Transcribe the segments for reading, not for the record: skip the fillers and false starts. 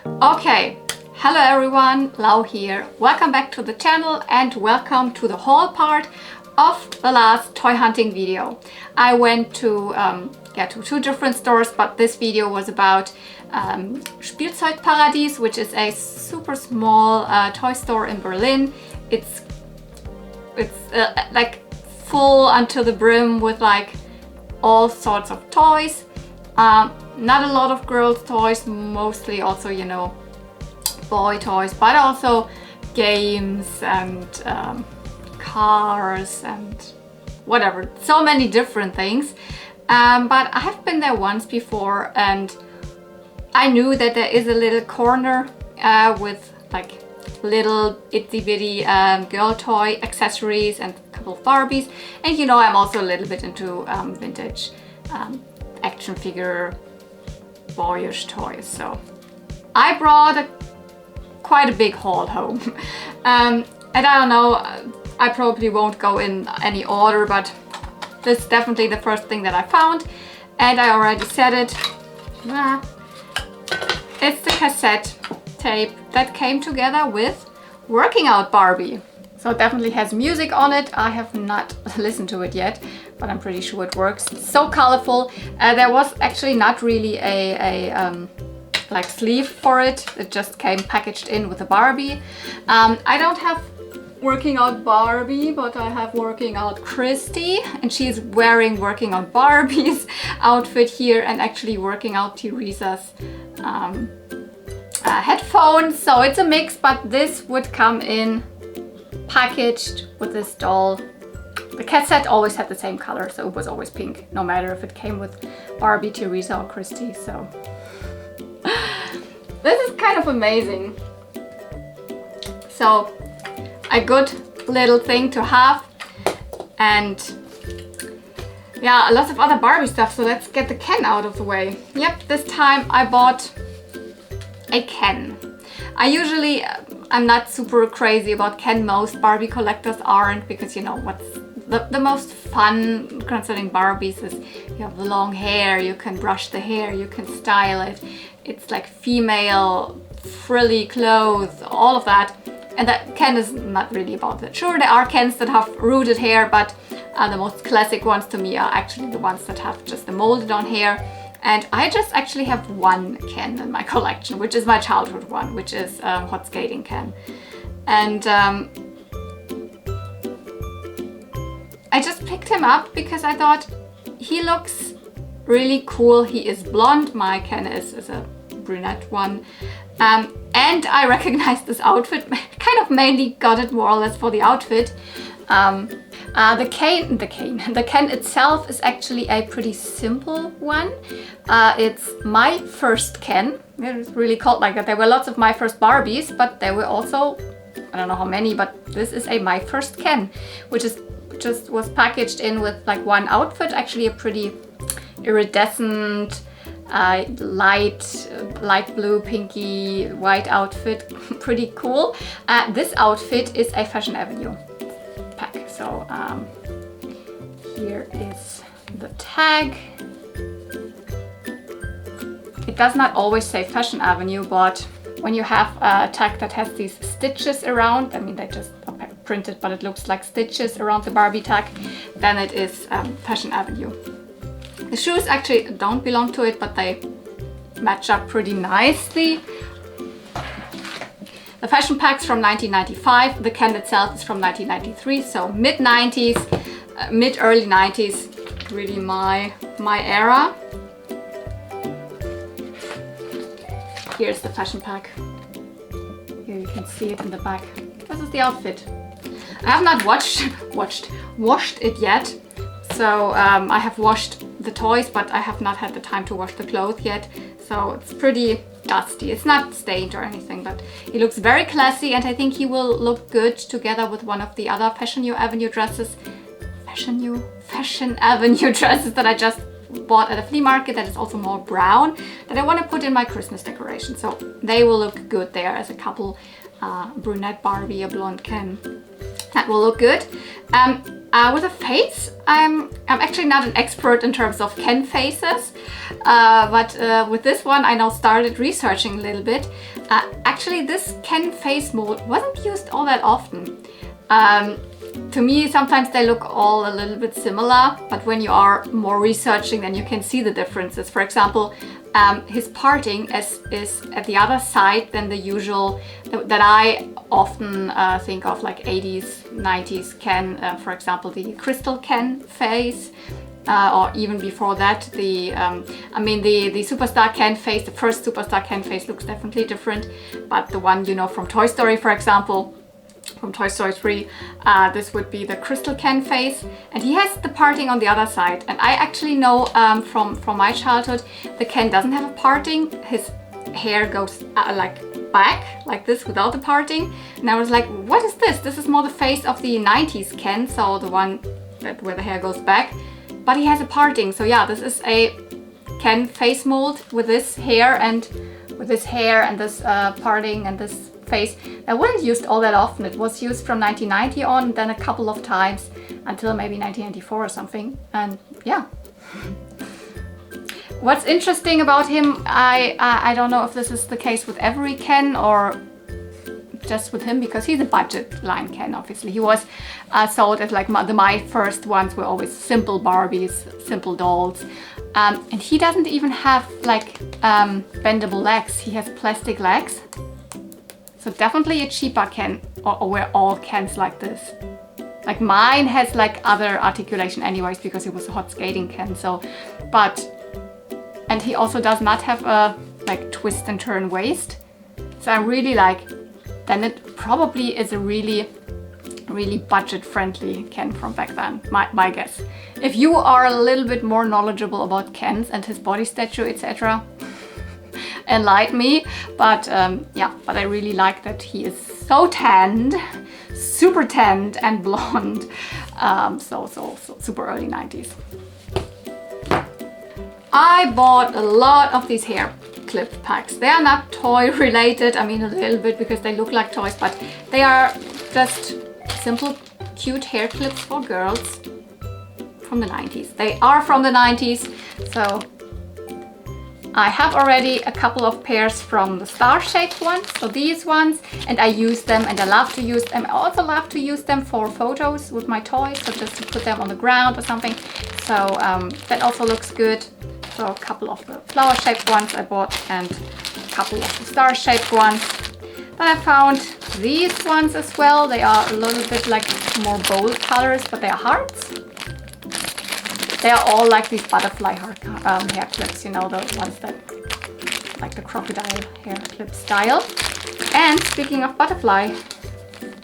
Okay, hello everyone, Lau here. Welcome back to the channel and welcome to the haul part of the last toy hunting video. I went to two different stores, but this video was about Spielzeugparadies, which is a super small toy store in Berlin. It's like full until the brim with like all sorts of toys. Not a lot of girls' toys, mostly also, you know, boy toys, but also games and cars and whatever. So many different things. But I have been there once before and I knew that there is a little corner with like little itsy bitty girl toy accessories and a couple of Barbies. And you know, I'm also a little bit into vintage action figure boyish toys, so I brought quite a big haul home. And I don't know, I probably won't go in any order, but this is definitely the first thing that I found, and I already said it. It's the cassette tape that came together with Working Out Barbie. So it definitely has music on it. I have not listened to it yet, but I'm pretty sure it works. So colorful. There was actually not really a like sleeve for it. It just came packaged in with a Barbie. I don't have Working Out Barbie, but I have Working Out Christy, and she's wearing Working Out Barbie's outfit here and actually working out Teresa's headphones. So it's a mix, but this would come in packaged with this doll. The cassette always had the same color, so it was always pink, no matter if it came with Barbie, Teresa or Christy. So this is kind of amazing. So a good little thing to have, and yeah, lots of other Barbie stuff. So let's get the Ken out of the way. Yep, this time I bought a Ken. I'm not super crazy about Ken. Most Barbie collectors aren't, because you know what's the most fun concerning Barbies is you have the long hair, you can brush the hair, you can style it. It's like female frilly clothes, all of that. And that Ken is not really about that. Sure, there are Kens that have rooted hair, but the most classic ones to me are actually the ones that have just the molded on hair. And I just actually have one Ken in my collection, which is my childhood one, which is Hot Skating Ken. And I just picked him up because I thought he looks really cool. He is blonde, my Ken is a brunette one. And I recognized this outfit, kind of mainly got it more or less for the outfit. The Ken itself is actually a pretty simple one. It's my first Ken. It's really called like that. There were lots of my first Barbies, but there were also, I don't know how many, but this is a my first Ken, which is just was packaged in with like one outfit, actually a pretty iridescent, light blue, pinky, white outfit. Pretty cool. This outfit is a Fashion Avenue pack. So here is the tag. It does not always say Fashion Avenue, but when you have a tag that has these stitches around, I mean they just are printed, but it looks like stitches around the Barbie tag, then it is Fashion Avenue. The shoes actually don't belong to it, but they match up pretty nicely. The fashion pack's from 1995. The Ken itself is from 1993, so mid-90s, mid-early 90s, really my era. Here's the fashion pack. Here you can see it in the back. This is the outfit. I have not washed it yet. So I have washed the toys, but I have not had the time to wash the clothes yet. So it's pretty dusty. It's not stained or anything, but he looks very classy, and I think he will look good together with one of the other Fashion Avenue dresses. Fashion Avenue dresses that I just bought at a flea market that is also more brown, that I want to put in my Christmas decoration. So they will look good there as a couple, brunette Barbie, a blonde Ken. That will look good. With a face, I'm actually not an expert in terms of Ken faces, but with this one I now started researching a little bit. Actually, this Ken face mold wasn't used all that often. To me, sometimes they look all a little bit similar, but when you are more researching, then you can see the differences. For example, his parting is at the other side than the usual that I often think of, like 80s, 90s Ken, for example, the crystal Ken face, or even before that, the Superstar Ken face, the first Superstar Ken face looks definitely different, but the one you know from Toy Story, for example, from Toy Story 3, this would be the Crystal Ken face, and he has the parting on the other side. And I actually know from my childhood, the Ken doesn't have a parting. His hair goes like back, like this, without the parting. And I was like, what is this? This is more the face of the 90s Ken, so the one where the hair goes back. But he has a parting, so yeah, this is a Ken face mold with this hair and this parting and this face. That wasn't used all that often. It was used from 1990 on, then a couple of times until maybe 1994 or something. And yeah. What's interesting about him, I don't know if this is the case with every Ken or just with him, because he's a budget line Ken, obviously. He was sold as like my first ones were always simple Barbies, simple dolls. And he doesn't even have like bendable legs. He has plastic legs. So definitely a cheaper Ken, or were all Kens like this. Like mine has like other articulation anyways, because it was a hot skating Ken. So, and he also does not have a like twist and turn waist. So I'm really like, then it probably is a really budget friendly Ken from back then, my guess. If you are a little bit more knowledgeable about Kens and his body stature, etc., enlighten me, but yeah, but I really like that he is so tanned, super tanned and blonde, so super early 90s. I bought a lot of these hair clip packs. They are not toy related, I mean a little bit because they look like toys, but they are just simple cute hair clips for girls from the 90s. They are from the 90s, so I have already a couple of pairs from the star-shaped ones, so these ones, and I use them and I love to use them. I also love to use them for photos with my toys, so just to put them on the ground or something. So that also looks good. So a couple of the flower-shaped ones I bought and a couple of the star-shaped ones. Then I found these ones as well. They are a little bit like more bold colors, but they are hearts. They are all like these butterfly hair clips, you know, the ones that, like the crocodile hair clip style. And speaking of butterfly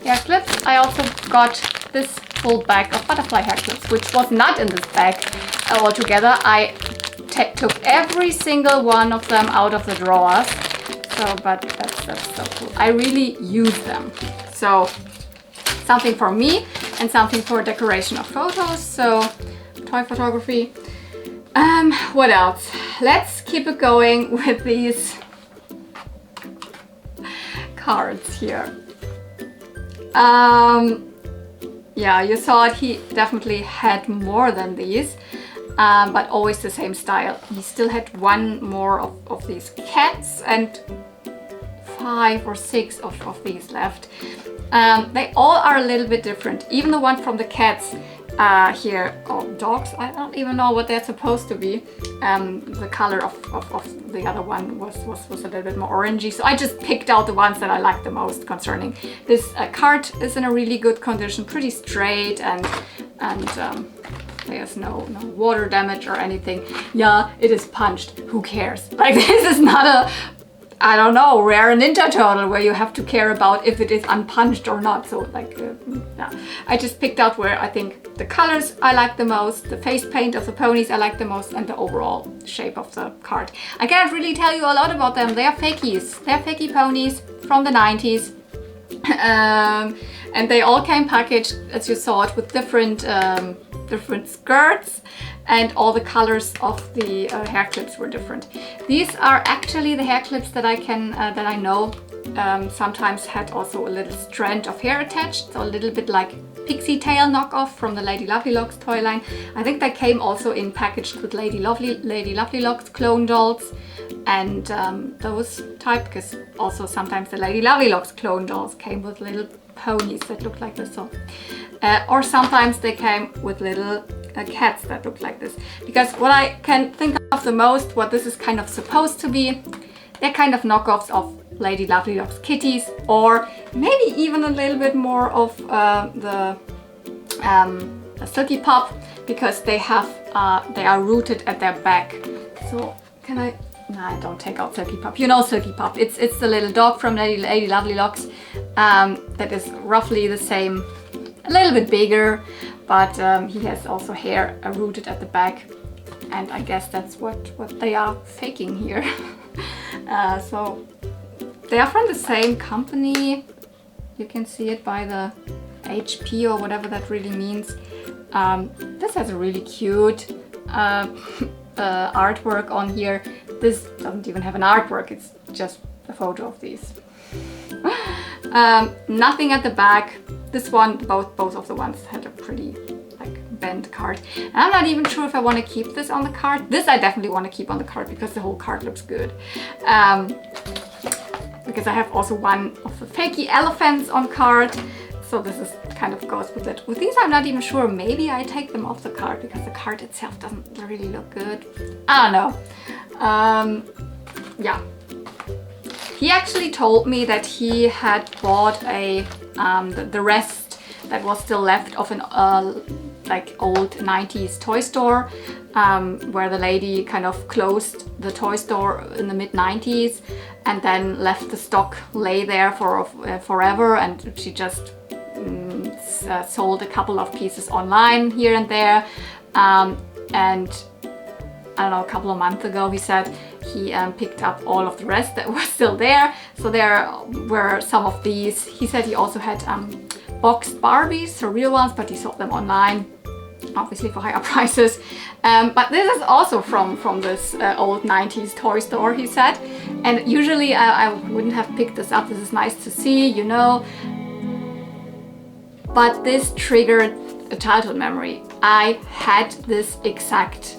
hair clips, I also got this full bag of butterfly hair clips, which was not in this bag altogether. I took every single one of them out of the drawers. So, but that's so cool. I really use them. So, something for me and something for decoration of photos. So, toy photography. What else? Let's keep it going with these cards here. Yeah, you saw it, he definitely had more than these, but always the same style. He still had one more of these cats and 5 or 6 of these left. They all are a little bit different. Even the one from the cats here, or dogs, I don't even know what they're supposed to be. The color of the other one was a little bit more orangey, so I just picked out the ones that I like the most concerning. This card is in a really good condition, pretty straight, and there's no water damage or anything. Yeah, it is punched, who cares? Like, this is not a, I don't know, rare Ninja Turtle where you have to care about if it is unpunched or not. So like, yeah. I just picked out where I think the colors I like the most, the face paint of the ponies I like the most, and the overall shape of the card. I can't really tell you a lot about them. They are fakies. They are Fakie ponies from the 90s. And they all came packaged, as you saw it, with different skirts, and all the colors of the hair clips were different. These are actually the hair clips that I know sometimes had also a little strand of hair attached, so a little bit like pixie tail knockoff from the Lady Lovely Locks toy line. I think they came also in packaged with Lady Lovely Locks clone dolls and those type, because also sometimes the Lady Lovely Locks clone dolls came with little ponies that look like this, so or sometimes they came with little cats that look like this. Because what I can think of the most, what this is kind of supposed to be, they're kind of knockoffs of Lady Lovely Locks kitties, or maybe even a little bit more of the Silky Pop, because they are rooted at their back. So can I? No, don't take out Silky Pop. You know Silky Pop. It's the little dog from Lady Lovely Locks that is roughly the same, a little bit bigger, but he has also hair rooted at the back, and I guess that's what they are faking here. So they are from the same company. You can see it by the HP or whatever that really means. This has a really cute artwork on here. This doesn't even have an artwork, it's just a photo of these. Nothing at the back. This one, both of the ones had a pretty like bent card. And I'm not even sure if I want to keep this on the card. This I definitely want to keep on the card because the whole card looks good. Because I have also one of the Fakie elephants on card. So this is kind of goes with it. With these I'm not even sure. Maybe I take them off the card because the card itself doesn't really look good. I don't know. Yeah. He actually told me that he had bought the rest that was still left of an like old 90s toy store, where the lady kind of closed the toy store in the mid-90s and then left the stock lay there for forever, and she just sold a couple of pieces online here and there, and I don't know, a couple of months ago he said he picked up all of the rest that was still there. So there were some of these. He said he also had boxed Barbies, so real ones, but he sold them online, obviously for higher prices. But this is also from this old 90s toy store, he said. And usually I wouldn't have picked this up. This is nice to see, you know. But this triggered a childhood memory. I had this exact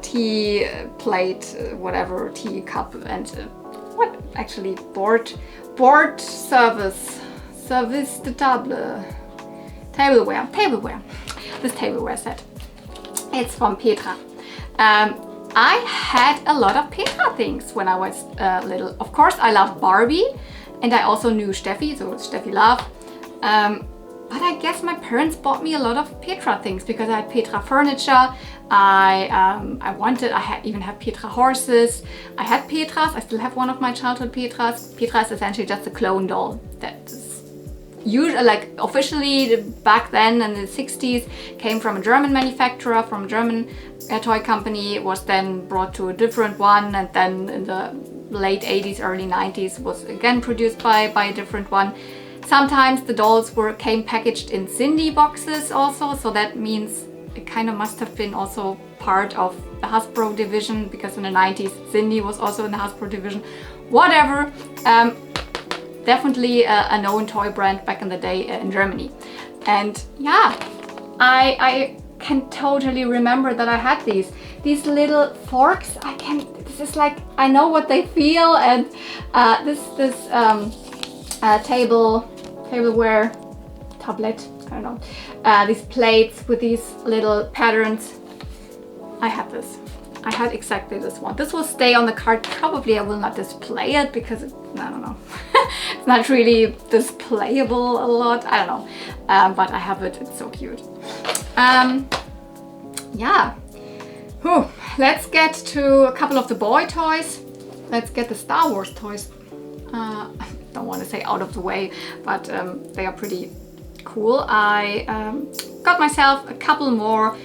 tea plate, whatever, tea cup, and what actually board service de table, tableware. This tableware set. It's from Petra. I had a lot of Petra things when I was little. Of course, I loved Barbie, and I also knew Steffi, so Steffi Love. But I guess my parents bought me a lot of Petra things because I had Petra furniture. I even had Petra horses. I had Petras. I still have one of my childhood Petras. Petra is essentially just a clone doll that is usually, like, officially back then in the 60s, came from a German manufacturer, from a German toy company, was then brought to a different one, and then in the late 80s, early 90s was again produced by a different one. Sometimes the dolls came packaged in Cindy boxes also, so that means it kind of must have been also part of the Hasbro division, because in the 90s Cindy was also in the Hasbro division. Whatever, definitely a known toy brand back in the day in Germany. And yeah, I can totally remember that I had these little forks. This is like, I know what they feel, and this tableware, tablet, I don't know, these plates with these little patterns. I had this. I had exactly this one. This will stay on the card. Probably I will not display it because I don't know. It's not really displayable a lot. I don't know. But I have it. It's so cute. Yeah. Whew. Let's get to a couple of the boy toys. Let's get the Star Wars toys. I don't want to say out of the way, but they are pretty cool. I got myself a couple more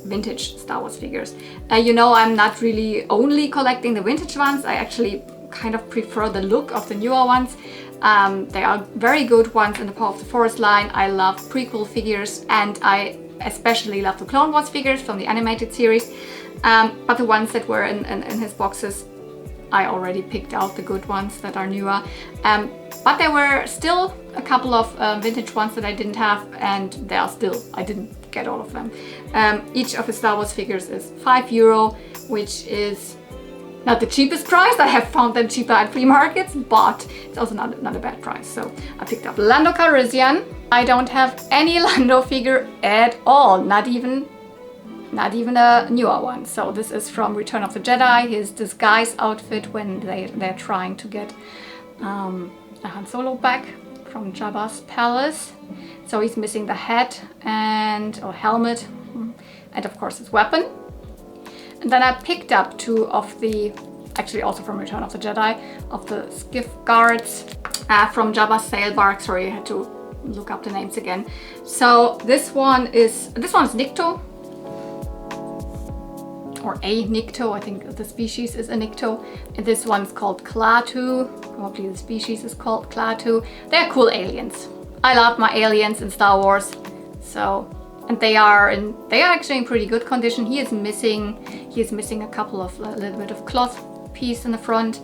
vintage Star Wars figures. You know, I'm not really only collecting the vintage ones. I actually kind of prefer the look of the newer ones. They are very good ones in the Power of the Forest line. I love prequel figures, and I especially love the Clone Wars figures from the animated series. But the ones that were in his boxes, I already picked out the good ones that are newer. But there were still a couple of vintage ones that I didn't have, and there are still, I didn't get all of them. Each of the Star Wars figures is €5, which is not the cheapest price. I have found them cheaper at flea markets, but it's also not a bad price. So I picked up Lando Calrissian. I don't have any Lando figure at all, not even a newer one. So this is from Return of the Jedi, his disguise outfit when they're trying to get a Han Solo back from Jabba's palace. So he's missing the hat or helmet, and of course his weapon. And then I picked up two of the, actually also from Return of the Jedi, of the skiff guards from Jabba's sail bark. Sorry, I had to look up the names again. So this one is Nikto, or a Nikto. I think the species is a Nikto. And this one's called Klaatu. Probably the species is called Klaatu. They're cool aliens. I love my aliens in Star Wars. So, and they are actually in pretty good condition. He is missing a couple of a little bit of cloth piece in the front.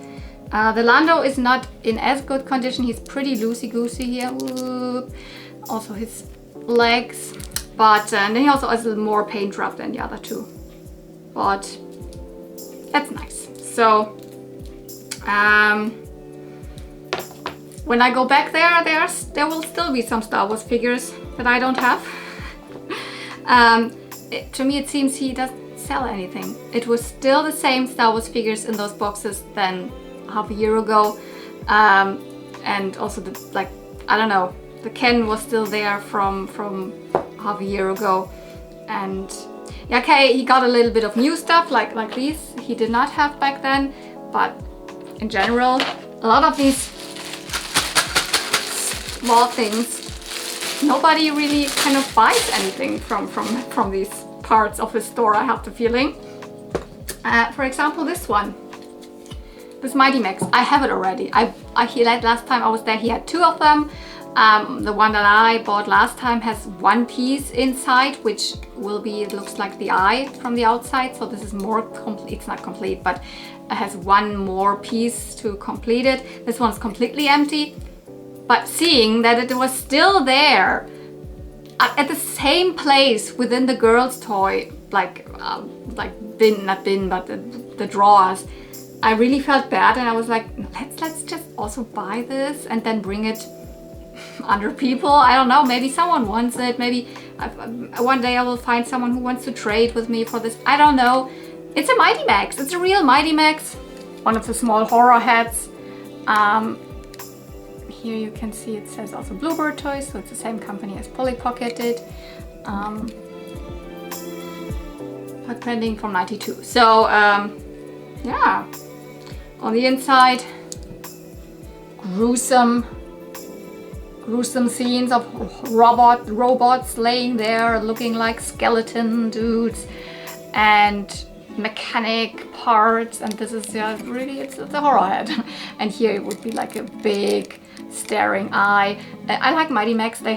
The Lando is not in as good condition. He's pretty loosey-goosey here. Whoop. Also his legs, but and then he also has a little more paint job than the other two. But that's nice. So when I go back there will still be some Star Wars figures that I don't have. To me it seems he doesn't sell anything. It was still the same Star Wars figures in those boxes than half a year ago, and also I don't know, the Ken was still there from half a year ago. And yeah, okay, he got a little bit of new stuff like these he did not have back then, but in general a lot of these small things, nobody really kind of buys anything from these parts of the store, I have the feeling. For example, this one, this Mighty Max, I have it already. Last time I was there, he had two of them. The one that I bought last time has one piece inside, which it looks like the eye from the outside. So this is more complete. It's not complete, but it has one more piece to complete it. This one's completely empty. But seeing that it was still there at the same place within the girls' toy, the drawers, I really felt bad, and I was like, let's just also buy this and then bring it under people. I don't know, maybe someone wants it. Maybe one day I will find someone who wants to trade with me for this. I don't know. It's a Mighty Max. It's a real Mighty Max. One of the small horror heads. Here you can see it says also Bluebird Toys, so it's the same company as Polly Pocket did. But pending from '92. So yeah, on the inside, gruesome scenes of robots laying there looking like skeleton dudes and mechanic parts, and this is really it's a horror head. And here it would be like a big staring eye. I like Mighty Max. They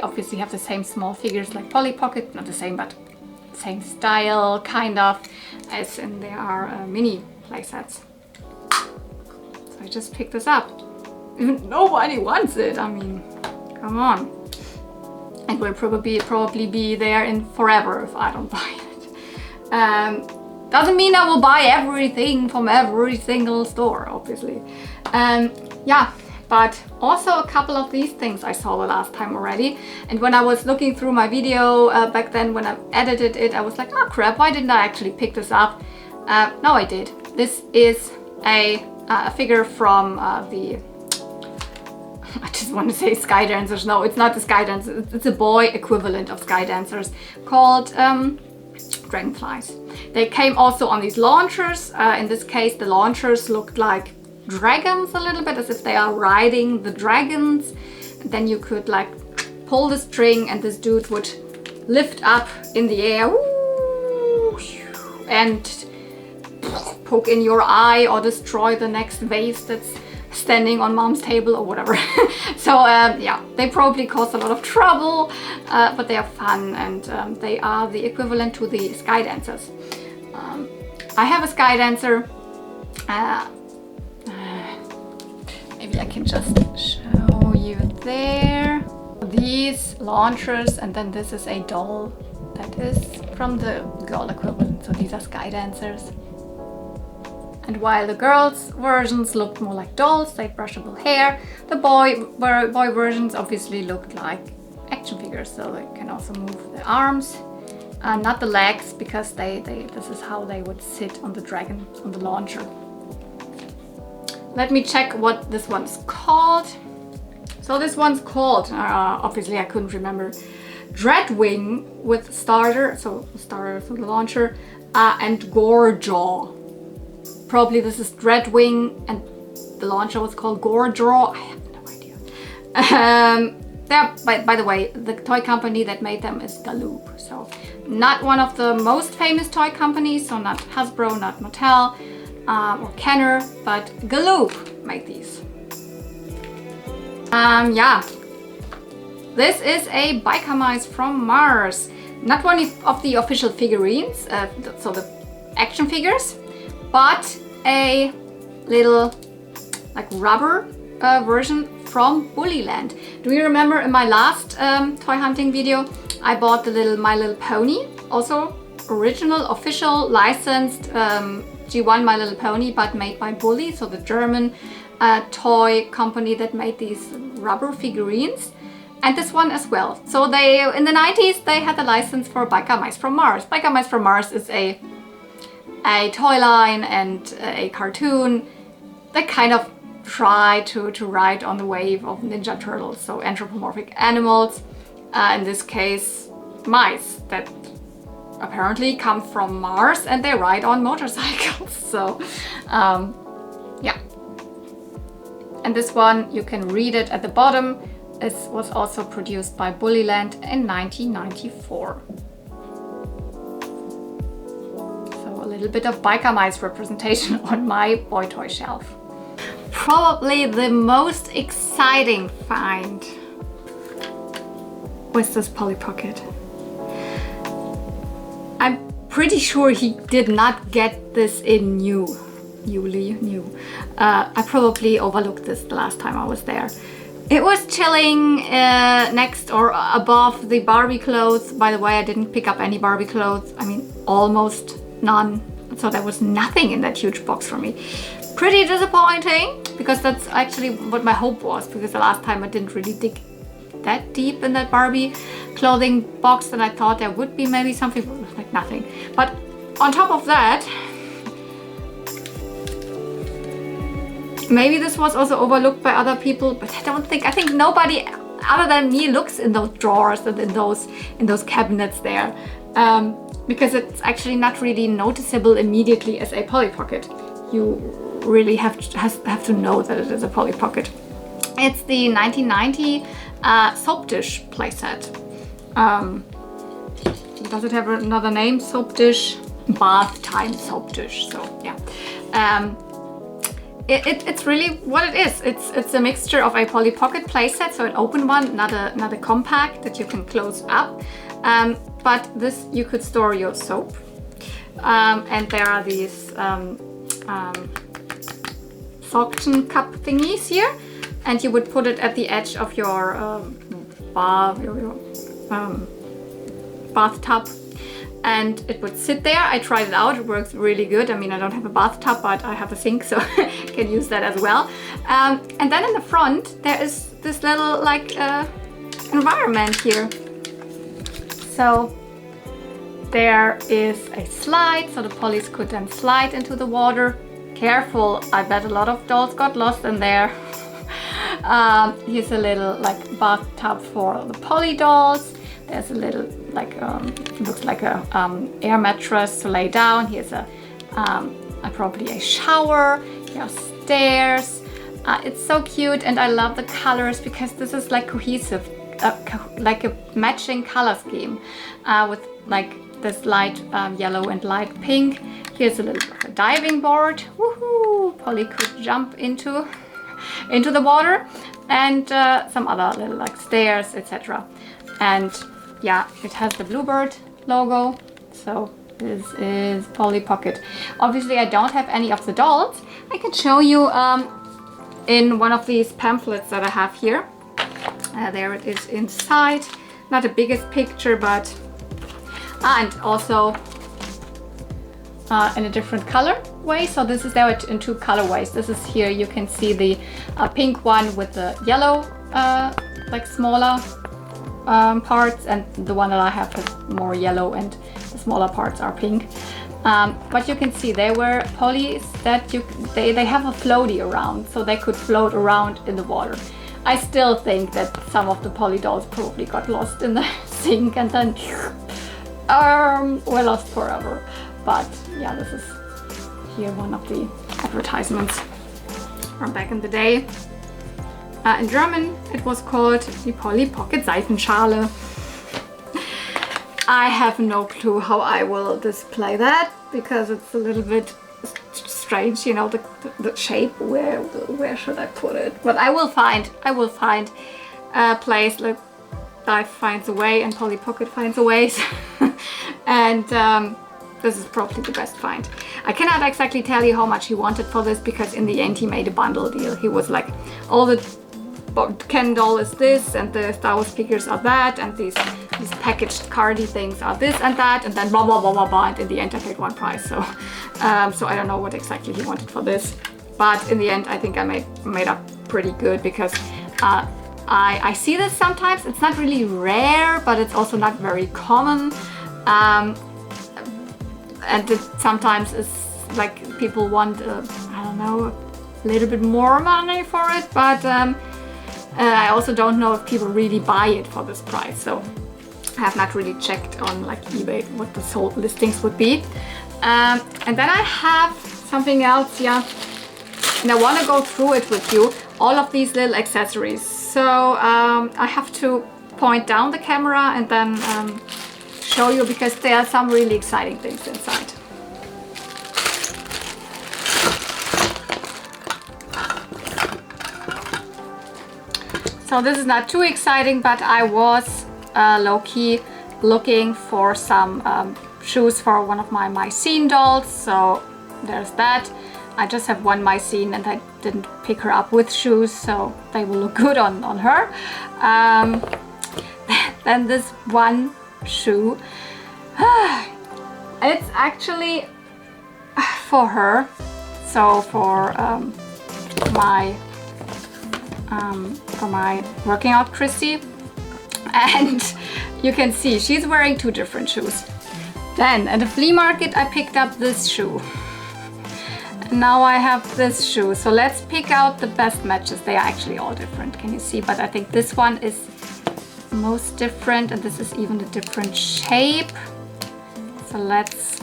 obviously have the same small figures like Polly Pocket, not the same, but same style kind of, as in there are mini playsets. So I just picked this up. Nobody wants it. I mean, come on. It will probably be there in forever if I don't buy it. Doesn't mean I will buy everything from every single store, obviously. Yeah, but also a couple of these things I saw the last time already. And when I was looking through my video back then, when I edited it, I was like, oh crap, why didn't I actually pick this up? No, I did. This is a figure from I just want to say Sky Dancers. No, it's not the Sky Dancers. It's a boy equivalent of Sky Dancers called Dragonflies. They came also on these launchers. In this case, the launchers looked like dragons a little bit, as if they are riding the dragons. And then you could like pull the string and this dude would lift up in the air and poke in your eye or destroy the next vase that's standing on mom's table or whatever. So yeah, they probably cause a lot of trouble, but they are fun, and they are the equivalent to the Sky Dancers. I have a Sky Dancer. can just show you there. These launchers, and then this is a doll that is from the girl equivalent. So these are sky dancers. And while the girls' versions looked more like dolls, they had brushable hair, the boy versions obviously looked like action figures. So they can also move the arms, not the legs, because this is how they would sit on the dragon, on the launcher. Let me check what this one's called. So this one's called, obviously I couldn't remember, Dreadwing with starter, so starter for the launcher, and Gorejaw. Probably this is Dreadwing and the launcher was called Gorejaw. I have no idea. By the way, the toy company that made them is Galoob. So not one of the most famous toy companies, so not Hasbro, not Mattel or Kenner, but Galoob made these. Yeah, this is a Biker Mice from Mars. Not one of the official figurines, so the action figures, but a little like rubber version from Bullyland. Do you remember in my last toy hunting video, I bought the little My Little Pony, also original, official, licensed G1 My Little Pony, but made by Bully, so the German toy company that made these rubber figurines, and this one as well. So they, in the 90s, they had the license for Biker Mice from Mars. Biker Mice from Mars is a toy line and a cartoon that kind of try to ride on the wave of Ninja Turtles, so anthropomorphic animals, in this case mice that apparently come from Mars and they ride on motorcycles. So yeah, and this one, you can read it at the bottom. This was also produced by Bullyland in 1994. A little bit of Biker Mice representation on my boy toy shelf. Probably the most exciting find was this Polly Pocket. I'm pretty sure he did not get this in new. I probably overlooked this the last time I was there. It was chilling next or above the Barbie clothes. By the way, I didn't pick up any Barbie clothes. I mean, almost none. So there was nothing in that huge box for me. Pretty disappointing, because that's actually what my hope was, because the last time I didn't really dig that deep in that Barbie clothing box, and I thought there would be maybe something, like nothing. But on top of that, maybe this was also overlooked by other people, but I think nobody other than me looks in those drawers and in those cabinets there. Because it's actually not really noticeable immediately as a Polly Pocket. You really have to know that it is a Polly Pocket. It's the 1990 soap dish playset. Does it have another name? Soap dish, bath time soap dish. So yeah, it's really what it is. It's a mixture of a Polly Pocket playset, so an open one, not a compact that you can close up. But this, you could store your soap, and there are these suction cup thingies here, and you would put it at the edge of your bathtub, and it would sit there. I tried it out, it works really good. I mean, I don't have a bathtub, but I have a sink, so I can use that as well. And then in the front, there is this little like environment here. So there is a slide, so the Pollies could then slide into the water. Careful, I bet a lot of dolls got lost in there. Here's a little like bathtub for the Polly dolls. There's a little like looks like a air mattress to lay down. Here's probably a shower. Here are stairs. It's so cute, and I love the colors because this is like cohesive. Like a matching color scheme with like this light yellow and light pink. Here's a little diving board. Woohoo! Polly could jump into the water, and some other little like stairs, etc. And yeah, it has the Bluebird logo. So this is Polly Pocket. Obviously, I don't have any of the dolls. I can show you in one of these pamphlets that I have here. There it is inside. Not the biggest picture, but and also in a different color way. So this is there in 2 colorways. This is here, you can see the pink one with the yellow like smaller parts, and the one that I have is more yellow and the smaller parts are pink. But you can see they were polys that they have a floaty around, so they could float around in the water. I still think that some of the poly dolls probably got lost in the sink and then were lost forever. But yeah, this is here one of the advertisements from back in the day. In German it was called the Polly Pocket Seifenschale. I have no clue how I will display that because it's a little bit strange, you know, the shape. Where should I put it? But I will find a place like Life finds a way and Polly Pocket finds a way. And this is probably the best find. I cannot exactly tell you how much he wanted for this because in the end he made a bundle deal. He was like, all the Ken doll is this and the Star Wars figures are that and these packaged cardy things are this and that, and then blah blah blah blah blah, and in the end I paid one price. So so I don't know what exactly he wanted for this, but in the end I think I made up pretty good because I see this sometimes. It's not really rare, but it's also not very common, and it sometimes is like people want I don't know, a little bit more money for it, but I also don't know if people really buy it for this price. So I have not really checked on like eBay what the sold listings would be. And then I have something else, yeah, and I want to go through it with you, all of these little accessories. So I have to point down the camera and then show you because there are some really exciting things inside. So this is not too exciting, but I was low-key looking for some shoes for one of my Mycene dolls. So there's that. I just have one Mycene and I didn't pick her up with shoes, so they will look good on her. Then this one shoe, it's actually for her. So for my working out Chrissy, and you can see she's wearing 2 different shoes. Then at the flea market I picked up this shoe, and now I have this shoe. So let's pick out the best matches. They are actually all different, can you see? But I think this one is the most different, and this is even a different shape. So let's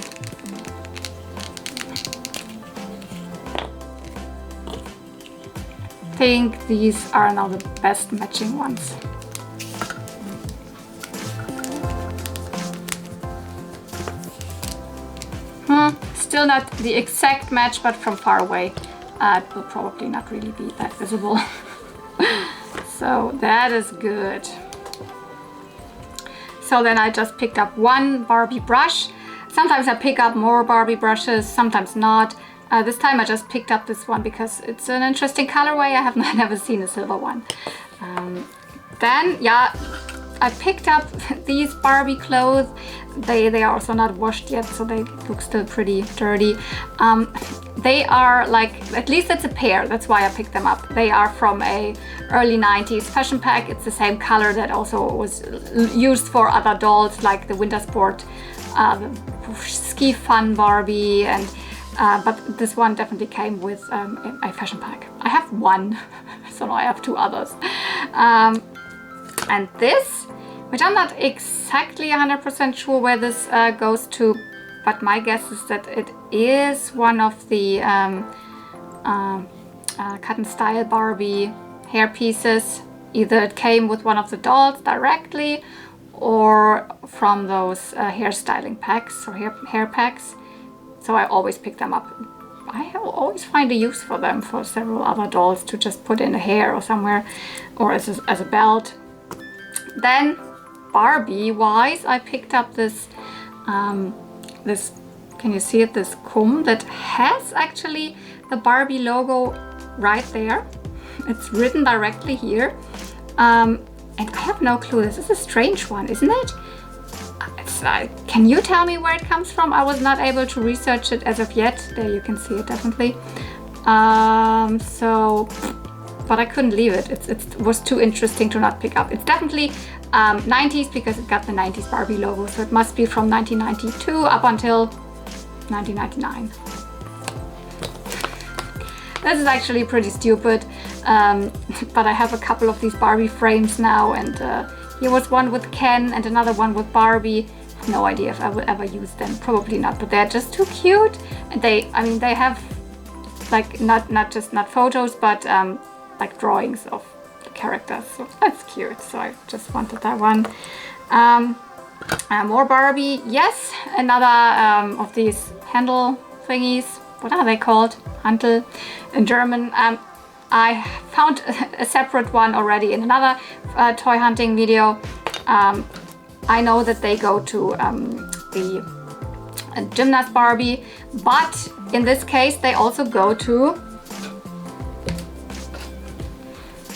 think these are now the best matching ones. Still not the exact match, but from far away it will probably not really be that visible. So that is good. So then I just picked up one Barbie brush. Sometimes I pick up more Barbie brushes, sometimes not. This time I just picked up this one because it's an interesting colorway. I have never seen a silver one. Then, yeah, I picked up these Barbie clothes. They are also not washed yet, so they look still pretty dirty. They are like, at least it's a pair, that's why I picked them up. They are from a early 90s fashion pack. It's the same color that also was used for other dolls like the Winter Sport, the Ski Fun Barbie, and but this one definitely came with a fashion pack. I have one, so now I have 2 others. And this, which I'm not exactly 100% sure where this goes to, but my guess is that it is one of the cut and style Barbie hair pieces. Either it came with one of the dolls directly or from those hairstyling packs or hair packs. So I always pick them up. I always find a use for them for several other dolls to just put in the hair or somewhere, or as a belt. Then Barbie wise, I picked up this, this, can you see it, this comb that has actually the Barbie logo right there. It's written directly here. And I have no clue. This is a strange one, isn't it? Can you tell me where it comes from? I was not able to research it as of yet. There you can see it definitely. But I couldn't leave it. It was too interesting to not pick up. It's definitely 90s because it got the 90s Barbie logo. So it must be from 1992 up until 1999. This is actually pretty stupid. But I have a couple of these Barbie frames now, and here was one with Ken and another one with Barbie. No idea if I will ever use them. Probably not, but they're just too cute. And they have like not photos, but like drawings of the characters. So that's cute. So I just wanted that one. More Barbie. Yes, another of these handle thingies. What are they called? Handel in German. I found a separate one already in another toy hunting video. I know that they go to the gymnast Barbie, but in this case they also go to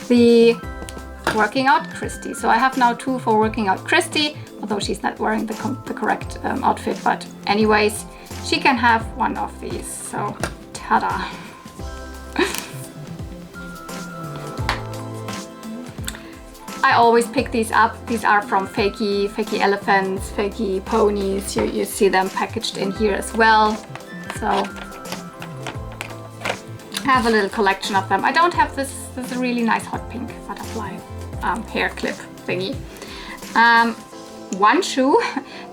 the working out Christy. So I have now two for working out Christy, although she's not wearing the correct outfit, but anyways, she can have one of these. So ta-da! I always pick these up. These are from Fakie elephants, Fakie ponies. You see them packaged in here as well. So I have a little collection of them. I don't have this is a really nice hot pink butterfly hair clip thingy. One shoe.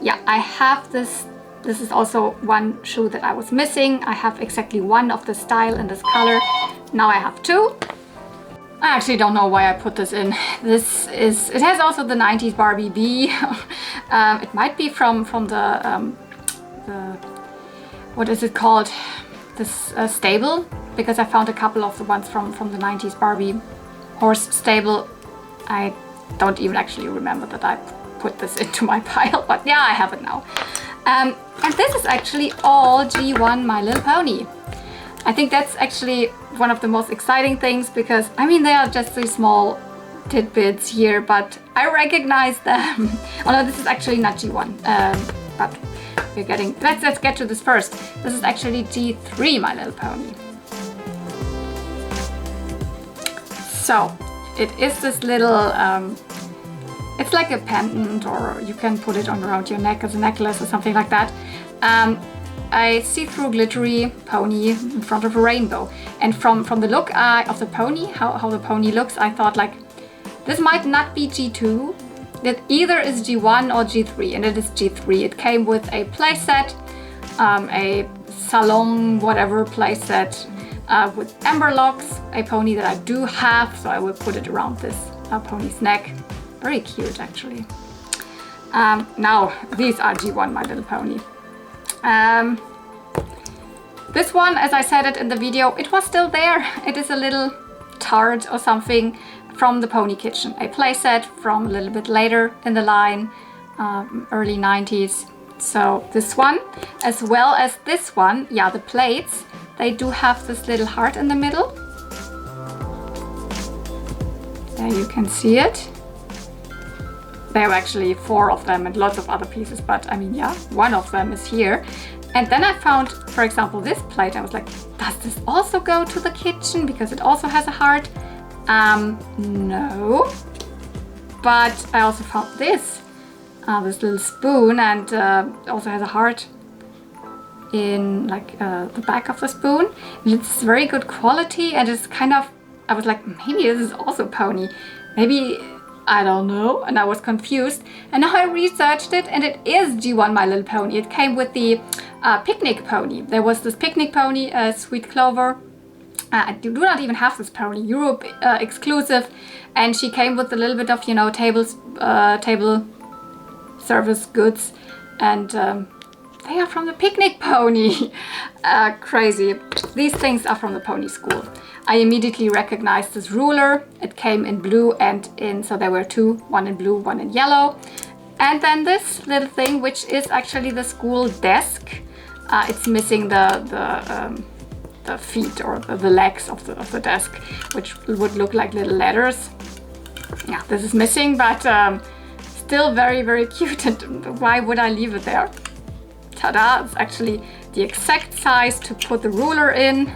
Yeah, I have this. This is also one shoe that I was missing. I have exactly one of the style in this color. Now I have two. I actually don't know why I put this in. It has also the 90s Barbie bee. It might be from the what is it called? This stable, because I found a couple of the ones from the 90s Barbie horse stable. I don't even actually remember that I put this into my pile, but yeah, I have it now. And this is actually all G1 My Little Pony. I think that's actually one of the most exciting things, because I mean, they are just these small tidbits here, but I recognize them. Oh no, this is actually not G1, but we're getting, let's get to this first. This is actually G3 My Little Pony. So it is this little, it's like a pendant, or you can put it around your neck as a necklace or something like that. I see-through glittery pony in front of a rainbow, and from the look of the pony, how the pony looks, I thought like this might not be G2. It either is G1 or G3, and it is G3. It came with a playset, a salon whatever playset with amber locks, a pony that I do have, so I will put it around this pony's neck. Very cute actually. Now these are G1 My Little Pony. This one, as I said it in the video, it was still there. It is a little tart or something from the Pony Kitchen, a playset from a little bit later in the line, early 90s. So this one, as well as this one, yeah, the plates, they do have this little heart in the middle. There you can see it. There are actually 4 of them and lots of other pieces, but I mean, yeah, one of them is here. And then I found, for example, this plate. I was like, does this also go to the kitchen? Because it also has a heart. No. But I also found this little spoon, and also has a heart in like the back of the spoon. And it's very good quality, and it's kind of, I was like, maybe this is also pony. Maybe, I don't know, and I was confused. And now I researched it, and it is G1 My Little Pony. It came with the picnic pony. There was this picnic pony, Sweet Clover. I do not even have this pony, Europe exclusive, and she came with a little bit of, you know, table service goods, and they are from the picnic pony. Crazy. These things are from the pony school. I immediately recognized this ruler. It came in blue and in, so there were 2, one in blue, one in yellow. And then this little thing, which is actually the school desk. It's missing the the feet or the legs of the desk, which would look like little letters. Yeah, this is missing, but still very, very cute. And why would I leave it there? Ta-da! It's actually the exact size to put the ruler in.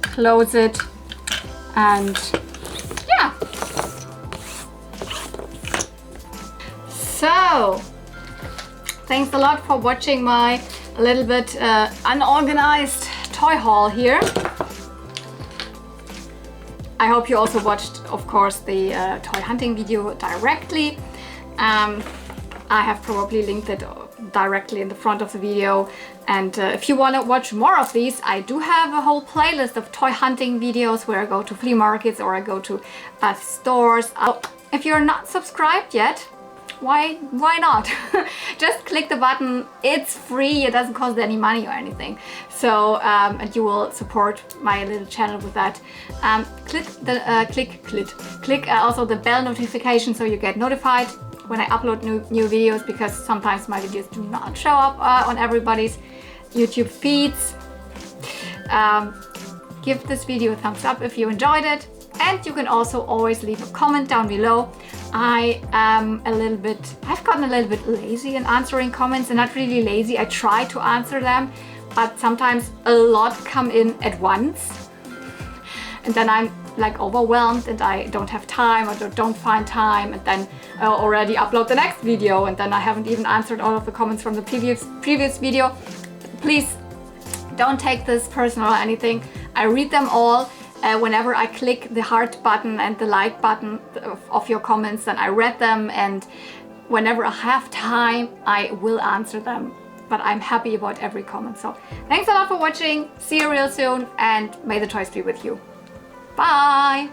Close it, and yeah. So, thanks a lot for watching my a little bit unorganized toy haul here. I hope you also watched, of course, the toy hunting video directly. I have probably linked it directly in the front of the video. And if you want to watch more of these, I do have a whole playlist of toy hunting videos where I go to flea markets or I go to stores. If you're not subscribed yet, why not? Just click the button. It's free. It doesn't cost any money or anything. So and you will support my little channel with that. Click also the bell notification so you get notified when I upload new videos, because sometimes my videos do not show up on everybody's YouTube feeds. Give this video a thumbs up if you enjoyed it, and you can also always leave a comment down below. I've gotten a little bit lazy in answering comments, and not really lazy. I try to answer them, but sometimes a lot come in at once, and then I'm like overwhelmed and I don't have time or don't find time, and then I already upload the next video and then I haven't even answered all of the comments from the previous video. Please don't take this personal or anything. I read them all. Whenever I click the heart button and the like button of your comments, then I read them, and whenever I have time I will answer them. But I'm happy about every comment. So thanks a lot for watching. See you real soon, and may the toys be with you. Bye!